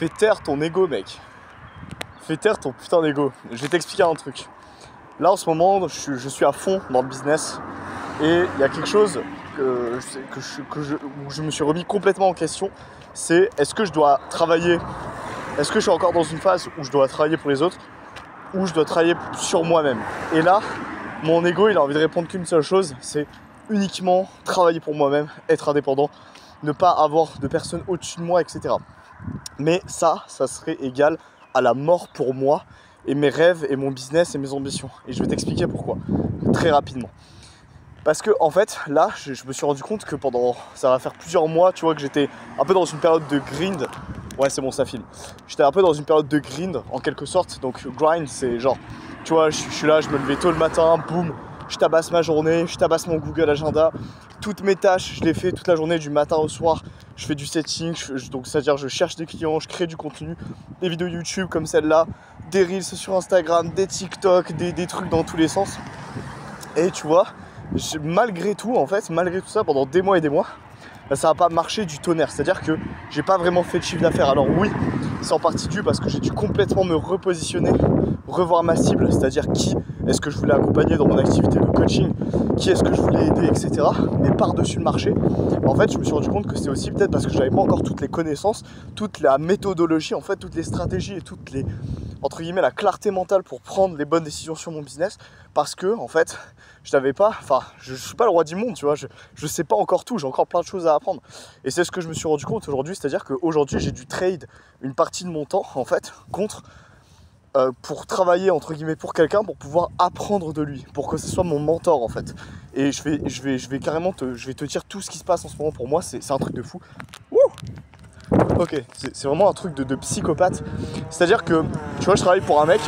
Fais taire ton ego, mec. Fais taire ton putain d'ego. Je vais t'expliquer un truc. Là, en ce moment, je suis à fond dans le business. Et il y a quelque chose où je me suis remis complètement en question. C'est est-ce que je dois travailler? Est-ce que je suis encore dans une phase où je dois travailler pour les autres? Ou je dois travailler sur moi-même? Et là, mon ego, il a envie de répondre qu'une seule chose. C'est uniquement travailler pour moi-même, être indépendant, ne pas avoir de personnes au-dessus de moi, etc. Mais ça serait égal à la mort pour moi et mes rêves et mon business et mes ambitions. Et je vais t'expliquer pourquoi, très rapidement. Parce que en fait, là, je me suis rendu compte que ça va faire plusieurs mois, tu vois, que j'étais un peu dans une période de grind. Ouais, c'est bon, ça file. J'étais un peu dans une période de grind, en quelque sorte. Donc grind, c'est genre, tu vois, je suis là, je me levais tôt le matin, boum, je tabasse ma journée, je tabasse mon Google Agenda. Toutes mes tâches, je les fais toute la journée, du matin au soir. Je fais du setting, donc c'est-à-dire je cherche des clients, je crée du contenu, des vidéos YouTube comme celle-là, des Reels sur Instagram, des TikTok, des trucs dans tous les sens. Et tu vois, malgré tout, en fait, malgré tout ça, pendant des mois et des mois, ça n'a pas marché du tonnerre. C'est-à-dire que j'ai pas vraiment fait de chiffre d'affaires. Alors oui, c'est en partie dû parce que j'ai dû complètement me repositionner, revoir ma cible, c'est-à-dire qui est-ce que je voulais accompagner dans mon activité de coaching, qui est-ce que je voulais aider, etc. Mais par-dessus le marché, en fait, je me suis rendu compte que c'était aussi peut-être parce que j'avais pas encore toutes les connaissances, toute la méthodologie, en fait, toutes les stratégies et toutes les, entre guillemets, la clarté mentale pour prendre les bonnes décisions sur mon business, parce que, en fait, je n'avais pas, je suis pas le roi du monde, tu vois, je sais pas encore tout, j'ai encore plein de choses à apprendre. Et c'est ce que je me suis rendu compte aujourd'hui, c'est-à-dire qu'aujourd'hui, j'ai dû trade une partie de mon temps, en fait, pour travailler, entre guillemets, pour quelqu'un, pour pouvoir apprendre de lui, pour que ce soit mon mentor, en fait. Et je vais carrément je vais te dire tout ce qui se passe en ce moment pour moi, c'est un truc de fou. Wouh! Ok, c'est vraiment un truc de psychopathe. C'est-à-dire que, tu vois, je travaille pour un mec,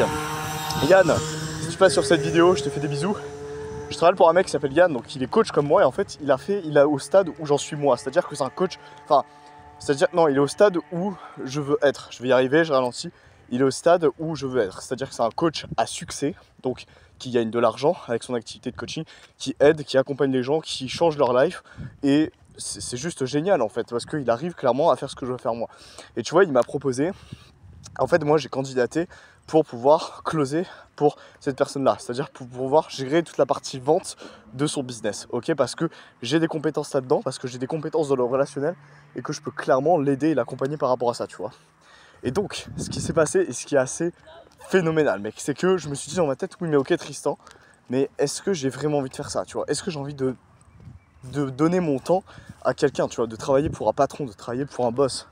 Yann, si tu passes sur cette vidéo, je te fais des bisous. Je travaille pour un mec qui s'appelle Yann, donc il est coach comme moi, et en fait, il est au stade où j'en suis moi. C'est-à-dire que c'est un coach, non, il est au stade où je veux être. Je vais y arriver, je ralentis. Il est au stade où je veux être. C'est-à-dire que c'est un coach à succès, donc qui gagne de l'argent avec son activité de coaching, qui aide, qui accompagne les gens, qui change leur life. Et c'est juste génial en fait, parce qu'il arrive clairement à faire ce que je veux faire moi. Et tu vois, il m'a proposé, en fait, moi j'ai candidaté pour pouvoir closer pour cette personne-là, c'est-à-dire pour pouvoir gérer toute la partie vente de son business, ok? Parce que j'ai des compétences là-dedans, parce que j'ai des compétences dans le relationnel et que je peux clairement l'aider et l'accompagner par rapport à ça, tu vois. Et donc, ce qui s'est passé et ce qui est assez phénoménal, mec, c'est que je me suis dit dans ma tête, oui mais ok Tristan, mais est-ce que j'ai vraiment envie de faire ça, tu vois? Est-ce que j'ai envie de donner mon temps à quelqu'un, tu vois, de travailler pour un patron, de travailler pour un boss?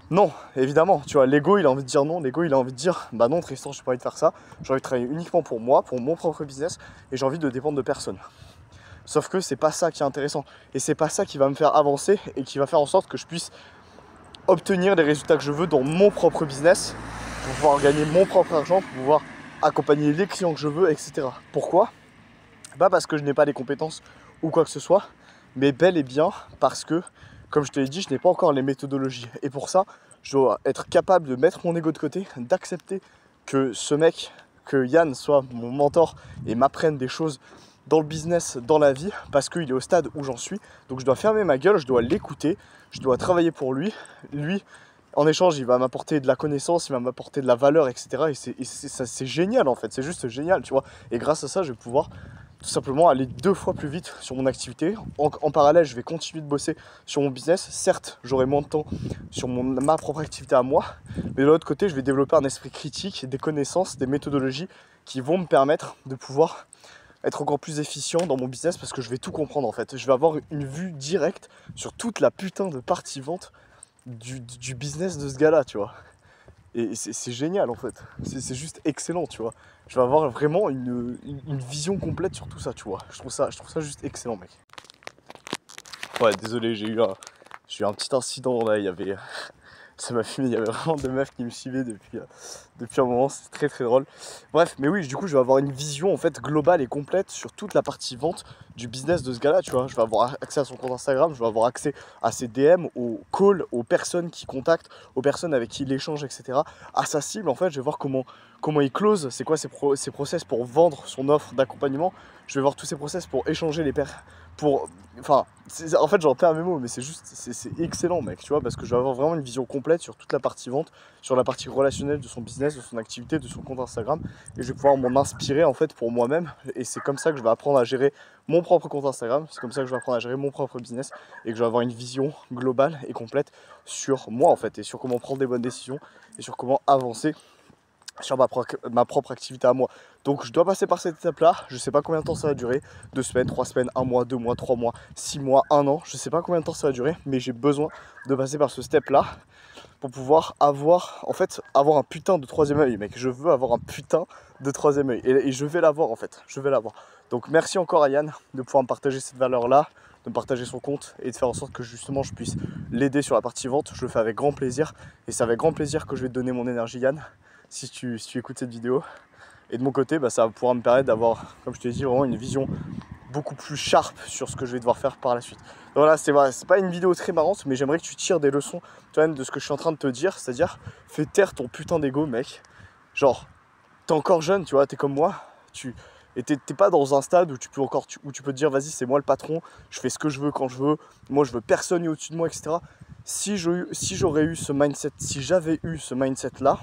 Non, évidemment, tu vois, l'ego il a envie de dire non, l'ego il a envie de dire bah non Tristan, j'ai pas envie de faire ça, j'ai envie de travailler uniquement pour moi, pour mon propre business, et j'ai envie de dépendre de personne. Sauf que c'est pas ça qui est intéressant, et c'est pas ça qui va me faire avancer et qui va faire en sorte que je puisse obtenir les résultats que je veux dans mon propre business, pour pouvoir gagner mon propre argent, pour pouvoir accompagner les clients que je veux, etc. Pourquoi? Pas parce que je n'ai pas les compétences ou quoi que ce soit, mais bel et bien parce que, comme je te l'ai dit, je n'ai pas encore les méthodologies. Et pour ça, je dois être capable de mettre mon ego de côté, d'accepter que ce mec, que Yann soit mon mentor et m'apprenne des choses dans le business, dans la vie, parce qu'il est au stade où j'en suis. Donc je dois fermer ma gueule, je dois l'écouter, je dois travailler pour lui. Lui, en échange, il va m'apporter de la connaissance, il va m'apporter de la valeur, etc. Et c'est génial en fait, c'est juste génial, tu vois. Et grâce à ça, je vais pouvoir tout simplement aller 2 fois plus vite sur mon activité. En parallèle, je vais continuer de bosser sur mon business. Certes, j'aurai moins de temps sur ma propre activité à moi, mais de l'autre côté, je vais développer un esprit critique, des connaissances, des méthodologies qui vont me permettre de pouvoir être encore plus efficient dans mon business parce que je vais tout comprendre en fait. Je vais avoir une vue directe sur toute la putain de partie vente du business de ce gars-là, tu vois. Et c'est génial en fait, c'est juste excellent, tu vois. Je vais avoir vraiment une vision complète sur tout ça, tu vois. Je trouve ça juste excellent, mec. Ouais, désolé, j'ai eu un petit incident là, ça m'a fumé, il y avait vraiment deux meufs qui me suivaient depuis un moment, c'est très très drôle. Bref, mais oui, du coup je vais avoir une vision en fait globale et complète sur toute la partie vente du business de ce gars-là, tu vois. Je vais avoir accès à son compte Instagram, je vais avoir accès à ses DM, aux calls, aux personnes qui contactent, aux personnes avec qui il échange, etc. À sa cible, en fait, je vais voir comment il close, c'est quoi ses process pour vendre son offre d'accompagnement. Je vais voir tous ses process pour échanger pour... Enfin, en fait j'en perds mes mots, mais c'est juste, c'est excellent mec, tu vois, parce que je vais avoir vraiment une vision complète sur toute la partie vente, sur la partie relationnelle de son business, de son activité, de son compte Instagram, et je vais pouvoir m'en inspirer en fait pour moi-même, et c'est comme ça que je vais apprendre à gérer mon propre compte Instagram, c'est comme ça que je vais apprendre à gérer mon propre business, et que je vais avoir une vision globale et complète sur moi en fait, et sur comment prendre des bonnes décisions, et sur comment avancer sur ma propre activité à moi. Donc je dois passer par cette étape là, je sais pas combien de temps ça va durer, 2 semaines, 3 semaines, 1 mois, 2 mois, 3 mois, 6 mois, 1 an, je sais pas combien de temps ça va durer, mais j'ai besoin de passer par ce step là pour pouvoir avoir, en fait, avoir un putain de troisième œil, mec. Je veux avoir un putain de troisième œil, et je vais l'avoir en fait, je vais l'avoir. Donc merci encore à Yann de pouvoir me partager cette valeur là, de me partager son compte et de faire en sorte que justement je puisse l'aider sur la partie vente. Je le fais avec grand plaisir, et c'est avec grand plaisir que je vais te donner mon énergie, Yann, si tu écoutes cette vidéo. Et de mon côté, ça va pouvoir me permettre d'avoir, comme je te l'ai dit, vraiment une vision beaucoup plus sharp sur ce que je vais devoir faire par la suite. Donc voilà, c'est pas une vidéo très marrante, mais j'aimerais que tu tires des leçons toi-même de ce que je suis en train de te dire, c'est-à-dire fais taire ton putain d'ego, mec. Genre, t'es encore jeune, tu vois, t'es comme moi, et t'es pas dans un stade où tu peux te dire vas-y, c'est moi le patron, je fais ce que je veux quand je veux, moi je veux personne au-dessus de moi, etc. Si j'aurais eu ce mindset, si j'avais eu ce mindset là,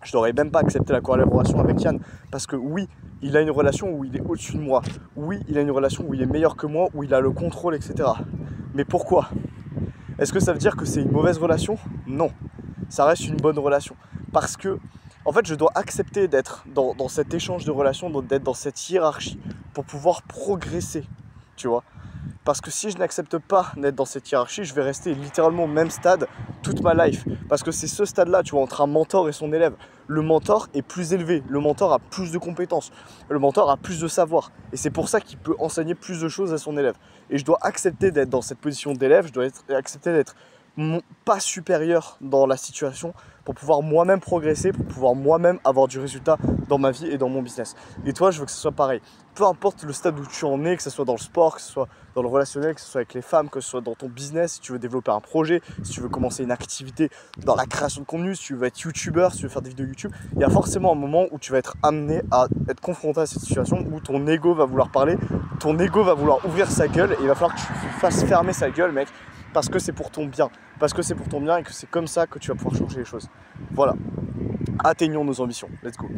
je n'aurais même pas accepté la collaboration avec Yann, parce que oui, il a une relation où il est au-dessus de moi, oui, il a une relation où il est meilleur que moi, où il a le contrôle, etc. Mais pourquoi? Est-ce que ça veut dire que c'est une mauvaise relation? Non, ça reste une bonne relation. Parce que, en fait, je dois accepter d'être dans cet échange de relations, d'être dans cette hiérarchie pour pouvoir progresser, tu vois. Parce que si je n'accepte pas d'être dans cette hiérarchie, je vais rester littéralement au même stade toute ma life. Parce que c'est ce stade-là, tu vois, entre un mentor et son élève. Le mentor est plus élevé, le mentor a plus de compétences, le mentor a plus de savoir. Et c'est pour ça qu'il peut enseigner plus de choses à son élève. Et je dois accepter d'être dans cette position d'élève, je dois accepter d'être pas supérieur dans la situation pour pouvoir moi-même progresser, pour pouvoir moi-même avoir du résultat dans ma vie et dans mon business. Et toi, je veux que ce soit pareil. Peu importe le stade où tu en es, que ce soit dans le sport, que ce soit dans le relationnel, que ce soit avec les femmes, que ce soit dans ton business, si tu veux développer un projet, si tu veux commencer une activité dans la création de contenu, si tu veux être youtubeur, si tu veux faire des vidéos YouTube, il y a forcément un moment où tu vas être amené à être confronté à cette situation où ton ego va vouloir parler, ton ego va vouloir ouvrir sa gueule, et il va falloir que tu fasses fermer sa gueule, mec, parce que c'est pour ton bien. Parce que c'est pour ton bien et que c'est comme ça que tu vas pouvoir changer les choses. Voilà. Atteignons nos ambitions. Let's go.